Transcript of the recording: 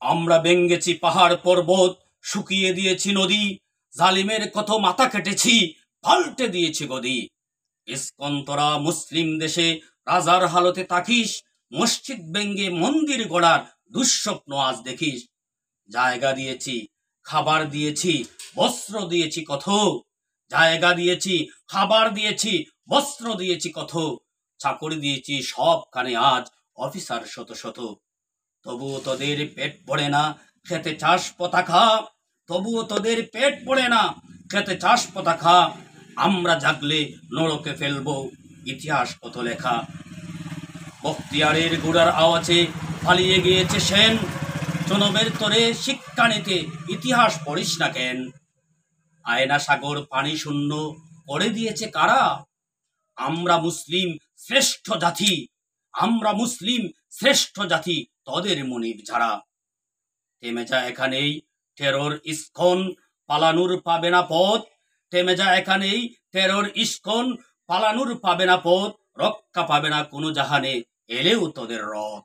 আমরা ভেঙ্গেছি পাহাড় পর্বত, শুকিয়ে দিয়েছি নদী, জালিমের কত মাথা কেটেছি, পাল্টে দিয়েছি গদি। ইস্কন তোরা মুসলিম দেশে রাজার হালতে তাকিস, মসজিদ ভেঙ্গে মন্দির গড়ার দুঃস্বপ্ন আজ দেখিস। জায়গা দিয়েছি, খাবার দিয়েছি, বস্ত্র দিয়েছি কত, জায়গা দিয়েছি, খাবার দিয়েছি, বস্ত্র দিয়েছি কত, চাকরি দিয়েছি সবখানে আজ অফিসার শত শত। তবুও তোদের পেট পড়ে না, খেতে চাষ পতাকা, তবুও তোদের পেট পড়ে না, খেতে চাষ পতাকা। আমরা জাগলে নরকে ফেলবো ইতিহাস কত লেখা। বখতিয়ারের গুড়ার আওয়াজে পালিয়ে গিয়েছে সেন, জনমের তরে শিক্ষা নিতে ইতিহাস পড়িস না কেন। আয়না সাগর পানি শূন্য করে দিয়েছে কারা? আমরা মুসলিম শ্রেষ্ঠ জাতি, আমরা মুসলিম শ্রেষ্ঠ জাতি, তোদের মনিব যারা। থেমে যা এখানেই টেরর ইস্কন, পালানোর পাবে না পথ। থেমে যা এখানেই টেরর ইস্কন, পালানোর পাবে না পথ। রক্ষা পাবে না কোনো জাহানে এলেও তোদের রথ।